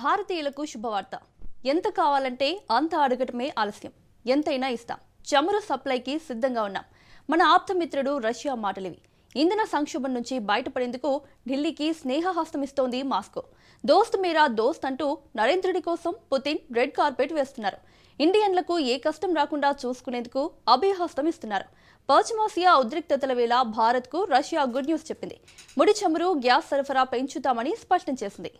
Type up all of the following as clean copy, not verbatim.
భారతీయులకు శుభవార్త. ఎంత కావాలంటే అంత అడగటమే ఆలస్యం. ఎంతైనా ఇస్తాం. చమురు సప్లైకి సిద్ధంగా ఉన్నాం. మన ఆప్తమిత్రుడు రష్యా మాటలివి. ఇంధన సంక్షోభం నుంచి బయటపడేందుకు ఢిల్లీకి స్నేహహస్తం ఇస్తోంది మాస్కో. దోస్త్ మేరా దోస్త్ అంటూ నరేంద్రుడి కోసం పుతిన్ రెడ్ కార్పెట్ వేస్తున్నారు. ఇండియన్లకు ఏ కష్టం రాకుండా చూసుకునేందుకు అభయహస్తం ఇస్తున్నారు. పశ్చిమాసియా ఉద్రిక్తతల వేళ భారత్కు రష్యా గుడ్ న్యూస్ చెప్పింది. ముడి చమురు, గ్యాస్ సరఫరా పెంచుతామని స్పష్టం చేసింది.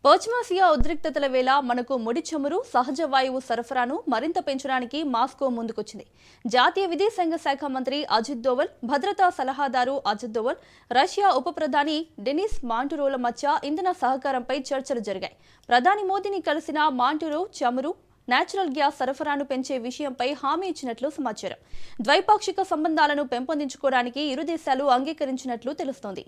పశ్చిమాసియా ఉద్రిక్తతల వేళ మనకు ముడి చమురు, సహజ వాయువు సరఫరాను మరింత పెంచడానికి మాస్కో ముందుకొచ్చింది. జాతీయ విదేశాంగ శాఖ మంత్రి అజిత్ దోవల్, భద్రతా సలహాదారు అజిత్ దోవల్, రష్యా ఉప ప్రధాని డెనిస్ మాంటురోల మధ్య ఇంధన సహకారంపై చర్చలు జరిగాయి. ప్రధాని మోదీని కలిసిన మాంటురో చమురు, నేచురల్ గ్యాస్ సరఫరాను పెంచే విషయంపై హామీ ఇచ్చినట్లు సమాచారం. ద్వైపాక్షిక సంబంధాలను పెంపొందించుకోవడానికి ఇరు దేశాలు అంగీకరించినట్లు తెలుస్తోంది.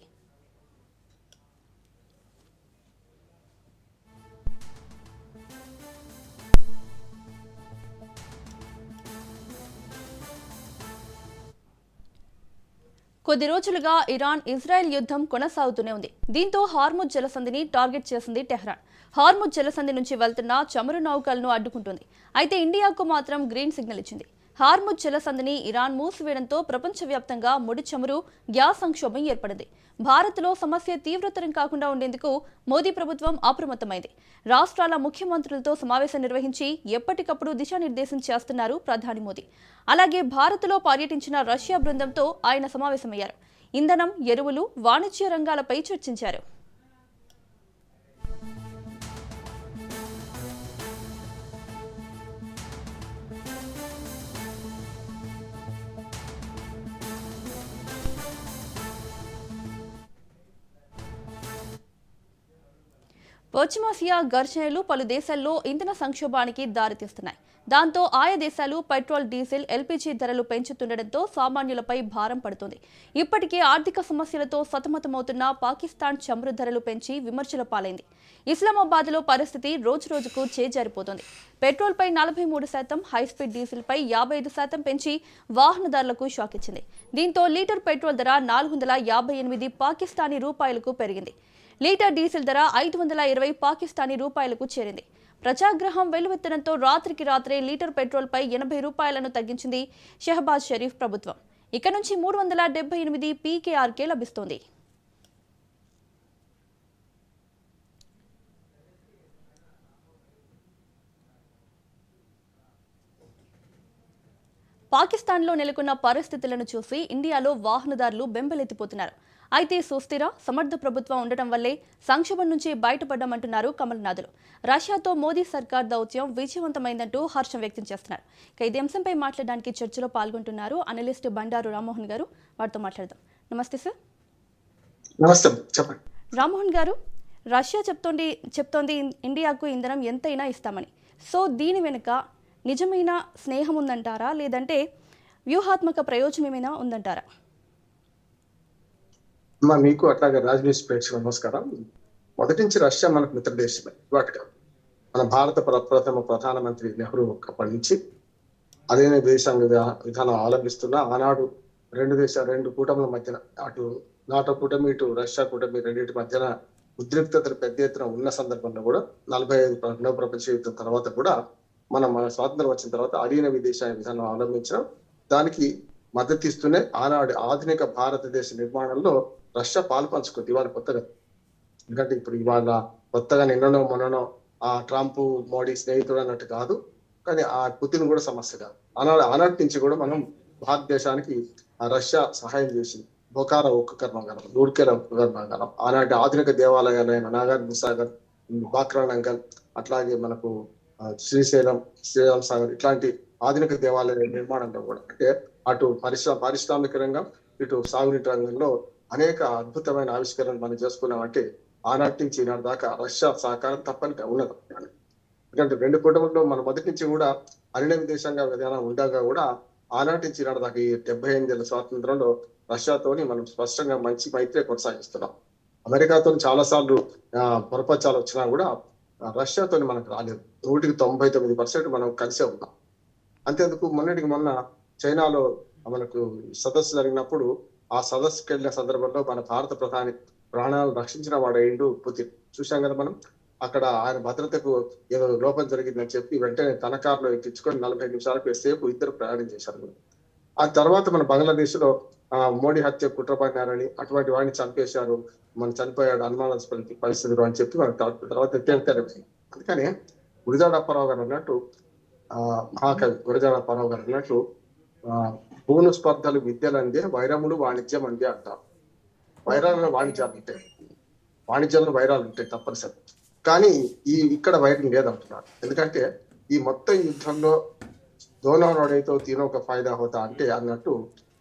కొద్ది రోజులుగా ఇరాన్ ఇజ్రాయెల్ యుద్ధం కొనసాగుతూనే ఉంది. దీంతో హార్ముజ్ జలసంధిని టార్గెట్ చేసింది టెహ్రాన్. హార్ముజ్ జలసంధి నుంచి వెళ్తున్న చమురు నౌకలను అడ్డుకుంటుంది. అయితే ఇండియాకు మాత్రం గ్రీన్ సిగ్నల్ ఇచ్చింది. హార్ముజ్ జలసంధిని ఇరాన్ మూసివేయడంతో ప్రపంచవ్యాప్తంగా ముడి చమురు, గ్యాస్ సంక్షోభం ఏర్పడింది. భారత్లో సమస్య తీవ్రతరం కాకుండా ఉండేందుకు మోదీ ప్రభుత్వం అప్రమత్తమైంది. రాష్ట్రాల ముఖ్యమంత్రులతో సమావేశం నిర్వహించి ఎప్పటికప్పుడు దిశానిర్దేశం చేస్తున్నారు ప్రధాని మోదీ. అలాగే భారత్లో పర్యటించిన రష్యా బృందంతో ఆయన సమావేశమయ్యారు. ఇంధనం, ఎరువులు, వాణిజ్య రంగాలపై చర్చించారు. పశ్చిమాసియా ఘర్షణలు పలు దేశాల్లో ఇంధన సంక్షోభానికి దారితీస్తున్నాయి. దాంతో ఆయా దేశాలు పెట్రోల్, డీజిల్, ఎల్పీజీ ధరలు పెంచుతుండటంతో సామాన్యులపై భారం పడుతుంది. ఇప్పటికే ఆర్థిక సమస్యలతో సతమతమవుతున్న పాకిస్తాన్ చమురు ధరలు పెంచి విమర్శల పాలైంది. ఇస్లామాబాద్లో పరిస్థితి రోజురోజుకు చేజారిపోతుంది. పెట్రోల్పై 43%, హైస్పీడ్ డీజిల్పై 55% పెంచి వాహనదారులకు షాక్ ఇచ్చింది. దీంతో లీటర్ పెట్రోల్ ధర 458 పాకిస్తానీ రూపాయలకు పెరిగింది. లీటర్ డీజిల్ ధర 520 పాకిస్తానీ రూపాయలకు చేరింది. ప్రజాగ్రహం వెల్లువెత్తడంతో రాత్రికి రాత్రే లీటర్ పెట్రోల్పై 80 రూపాయలను తగ్గించింది షెహబాజ్ షరీఫ్ ప్రభుత్వం. ఇక నుంచి 378 పీకేఆర్కే లభిస్తోంది. పాకిస్తాన్లో నెలకొన్న పరిస్థితులను చూసి ఇండియాలో వాహనదారులు బెంబెలెత్తిపోతున్నారు. అయితే సుస్థిర, సమర్థ ప్రభుత్వం ఉండటం వల్లే సంక్షోభం నుంచి బయటపడ్డామంటున్నారు కమల్నాథులు. రష్యాతో మోదీ సర్కార్ దౌత్యం విజయవంతమైందంటూ హర్షం వ్యక్తం చేస్తున్నారు. ఇదే అంశంపై మాట్లాడడానికి చర్చలో పాల్గొంటున్నారు అనలిస్ట్ బండారు రామ్మోహన్ గారు. వారితో మాట్లాడదాం. నమస్తే సార్. నమస్తే, చెప్పండి. రామ్మోహన్ గారు, రష్యా చెప్తోంది ఇండియాకు ఇంధనం ఎంతైనా ఇస్తామని. సో దీని వెనుక నిజమైన స్నేహం ఉందంటారా, లేదంటే వ్యూహాత్మక ప్రయోజనం ఏమైనా ఉందంటారా? మీకు అట్లాగే రాజ్ న్యూస్ ప్రేక్షకులకు నమస్కారం. మొదటి నుంచి రష్యా మనకు మిత్ర దేశమే. వాటిగా మన భారత ప్రథమ ప్రధానమంత్రి నెహ్రూ అప్పటి నుంచి అదే విదేశాంగ విధానం అవలంబిస్తున్న ఆనాడు రెండు కూటముల మధ్యన, అటు నాటో కూటమి, ఇటు రష్యా కూటమి రెండింటి మధ్యన ఉద్రిక్తతలు పెద్ద ఎత్తున ఉన్న సందర్భంలో కూడా 45 ప్రపంచ యుద్ధం తర్వాత కూడా మన స్వాతంత్రం వచ్చిన తర్వాత అధీన విదేశాంగ విధానం అవలంబించడం, దానికి మద్దతు ఇస్తూనే ఆనాడు ఆధునిక భారతదేశ నిర్మాణంలో రష్యా పాలు పంచుకుంది. ఇవాళ కొత్తగా, ఎందుకంటే ఇప్పుడు ఇవాళ కొత్తగా నిన్ననో మొన్ననో ఆ ట్రంప్ మోడీ స్నేహితుడు అన్నట్టు కాదు, కానీ ఆ పుతిన్ కూడా సమస్య కాదు. ఆనాటి నుంచి కూడా మనం భారతదేశానికి రష్యా సహాయం చేసింది. బొకారా ఉక్కు కర్మాగారం, రూర్కెలా ఉక్కు కర్మాగారం, ఆనాటి ఆధునిక దేవాలయాలైన నాగార్జున సాగర్, బాక్రా నంగల్, అట్లాగే మనకు శ్రీశైలం సాగర్, ఇట్లాంటి ఆధునిక దేవాలయ నిర్మాణంలో కూడా, అంటే అటు పారిశ్రామిక రంగం, ఇటు సాగునీటి రంగంలో అనేక అద్భుతమైన ఆవిష్కరణలు మనం చేసుకున్నామంటే ఆనాటి నుంచి ఈనాటి దాకా రష్యా సహకారం తప్పని ఉన్నది. ఎందుకంటే రెండు కుటుంబంలో మన మొదటి నుంచి కూడా అన్ని విదేశాంగ విధానం ఉండగా కూడా ఆనాటి నుంచి ఈనాటి దాకా ఈ 78 ఏళ్ల స్వాతంత్రంలో రష్యాతోని మనం స్పష్టంగా మంచి మైత్రి కొనసాగిస్తున్నాం. అమెరికాతో చాలా సార్లు పొరపచ్చాలు వచ్చినా కూడా రష్యాతో మనకు రాలేదు. 199% మనం కలిసే ఉన్నాం. అంతేందుకు మొన్నటికి మొన్న చైనాలో మనకు సదస్సు జరిగినప్పుడు ఆ సదస్సుకి వెళ్ళిన సందర్భంలో మన భారత ప్రధాని ప్రాణాలు రక్షించిన వాడైండు పుతిన్. చూశాం కదా మనం. అక్కడ ఆయన భద్రతకు ఏదో లోపం జరిగిందని చెప్పి వెంటనే తన కారులో ఎక్కించుకొని 45 నిమిషాలకు సేపు ఇద్దరు ప్రయాణం చేశారు. ఆ తర్వాత మన బంగ్లాదేశ్ లో మోడీ హత్య కుట్ర పన్నారని, అటువంటి వాడిని చంపేశారు, మనం చనిపోయాడు, అనుమానాస్పద పరిస్థితులు అని చెప్పి మన తర్వాత తేలితే. అందుకని గురజాడ అప్పారావు గారు అన్నట్టు, మహాకవి గురజాడ అప్పారావు గారు అన్నట్టు, పూను స్పర్ధలు విద్యలందే, వైరములు వాణిజ్యం అందే అంటారు. వైరాలలో వాణిజ్యాలు ఉంటాయి, వాణిజ్యంలో వైరాలు ఉంటాయి తప్పనిసరి. కానీ ఇక్కడ వైరం లేదంటున్నారు. ఎందుకంటే ఈ మొత్తం యుద్ధంలో దోనోడైతే తీనో ఒక ఫాయిదా హోతా అంటే అన్నట్టు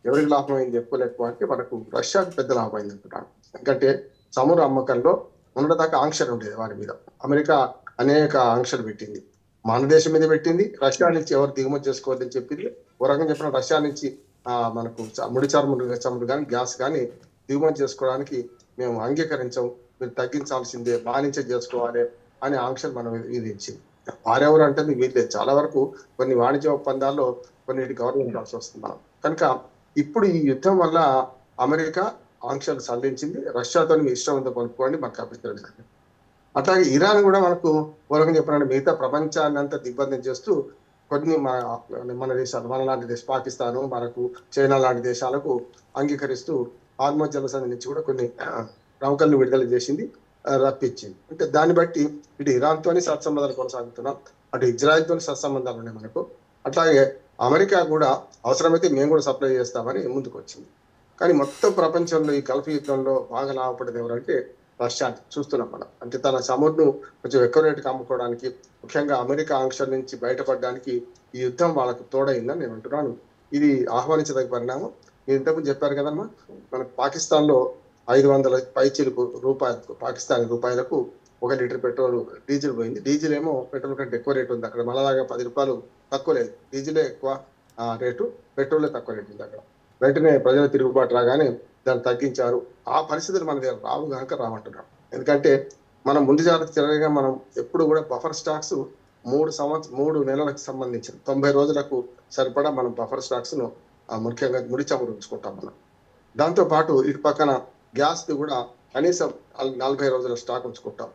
ఎవరికి లాభం అయింది ఎక్కువ అంటే మనకు రష్యాకు పెద్ద లాభం అయింది అంటున్నాను. ఎందుకంటే చమురు అమ్మకంలో ఉన్నదాకా ఆంక్షలు ఉండేది వారి మీద. అమెరికా అనేక ఆంక్షలు పెట్టింది, మన దేశం మీద పెట్టింది, రష్యా నుంచి ఎవరు దిగుమతి చేసుకోవద్దని చెప్పింది. ఓ రకంగా చెప్పిన రష్యా నుంచి మనకు ముడి చమురు కానీ గ్యాస్ కానీ దిగుమతి చేసుకోవడానికి మేము అంగీకరించాం, మీరు తగ్గించాల్సిందే, బానించే చేసుకోవాలి అనే ఆంక్షలు మనం విధించింది. వారెవరు అంటే వీళ్ళే చాలా వరకు కొన్ని వాణిజ్య ఒప్పందాల్లో కొన్నిటి గౌరవించాల్సి వస్తుంది మనం. కనుక ఇప్పుడు ఈ యుద్ధం వల్ల అమెరికా ఆంక్షలు సడలించింది, రష్యాతో మీ ఇష్టం ఉందో కొనుక్కోండి, మనకు అభ్యంతరం లేదు. అట్లాగే ఇరాన్ కూడా మనకు పూర్వకంగా చెప్పినట్టు మిగతా ప్రపంచాన్ని అంతా దిగ్బంధం చేస్తూ కొన్ని మన దేశాలు, మన లాంటి దేశం, పాకిస్తాను, మనకు చైనా లాంటి దేశాలకు అంగీకరిస్తూ హార్మోజ్ జలసంధి నుంచి కూడా కొన్ని నౌకలను విడుదల చేసింది, రప్పించింది. అంటే దాన్ని బట్టి ఇటు ఇరాన్తోని సత్సంబంధాలు కొనసాగుతున్నాం, అటు ఇజ్రాయెల్తోని సత్సంబంధాలు ఉన్నాయి మనకు. అట్లాగే అమెరికా కూడా అవసరమైతే మేము కూడా సప్లై చేస్తామని ముందుకు వచ్చింది. కానీ మొత్తం ప్రపంచంలో ఈ గల్ఫ్ యుద్ధంలో బాగా లాభపడేది ఎవరంటే రష్యా చూస్తున్నాం మనం. అంటే తన చమురును కొంచెం ఎక్కువ రేటుకి అమ్ముకోవడానికి, ముఖ్యంగా అమెరికా ఆంక్షల నుంచి బయటపడడానికి ఈ యుద్ధం వాళ్ళకు తోడైందని నేను అంటున్నాను. ఇది ఆహ్వానించదగ్గ పరిణామం. మీరు ఇంతకుముందు చెప్పారు కదమ్మా, మనకు పాకిస్తాన్లో 500 పైచీలకు రూపాయలకు, పాకిస్తానీ రూపాయలకు 1 లీటర్ పెట్రోల్ డీజిల్ పోయింది. డీజిల్ ఏమో పెట్రోల్ కంటే ఎక్కువ రేటు ఉంది అక్కడ. మనలాగా 10 రూపాయలు తక్కువ లేదు, డీజిలే ఎక్కువ రేటు, పెట్రోలే తక్కువ రేటు ఉంది అక్కడ. వెంటనే ప్రజల తిరుగుబాటు రాగానే దాన్ని తగ్గించారు. ఆ పరిస్థితులు మన దగ్గర రావు కనుక రామంటున్నాం. ఎందుకంటే మనం ముందు జాగ్రత్తగా మనం ఎప్పుడు కూడా బఫర్ స్టాక్స్ 3 నెలలకు సంబంధించిన 90 రోజులకు సరిపడా మనం బఫర్ స్టాక్స్ ను ముఖ్యంగా ముడి చమురు ఉంచుకుంటాం మనం. దాంతో పాటు ఇటు పక్కన గ్యాస్ కూడా కనీసం 40 రోజుల స్టాక్ ఉంచుకుంటాం,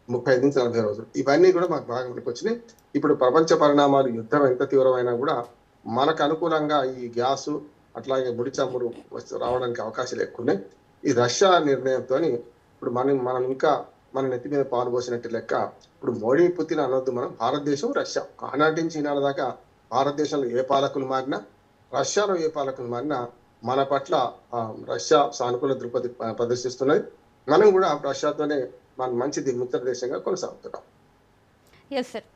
35 నుంచి 40 రోజులు. ఇవన్నీ కూడా మాకు బాగా వచ్చినాయి. ఇప్పుడు ప్రపంచ పరిణామాలు, యుద్ధం ఎంత తీవ్రమైనా కూడా మనకు అనుకూలంగా ఈ గ్యాసు అట్లాగే ముడి చమురు రావడానికి అవకాశాలు ఎక్కువ ఉన్నాయి. ఈ రష్యా నిర్ణయంతో ఇప్పుడు మనం ఇంకా మన నెత్తి మీద పాలు పోసినట్టు లెక్క. ఇప్పుడు మోడీ పుతిన్ అనొద్దు, మనం భారతదేశం రష్యా, ఆనాటి నుంచి ఈనాడు దాకా భారతదేశంలో ఏ పాలకులు మారినా, రష్యాలో ఏ పాలకులు మారినా మన పట్ల రష్యా సానుకూల దృక్పథి ప్రదర్శిస్తున్నది. మనం కూడా రష్యాతోనే మన మంచిది మిత్ర దేశంగా కొనసాగుతున్నాం. Yes sir.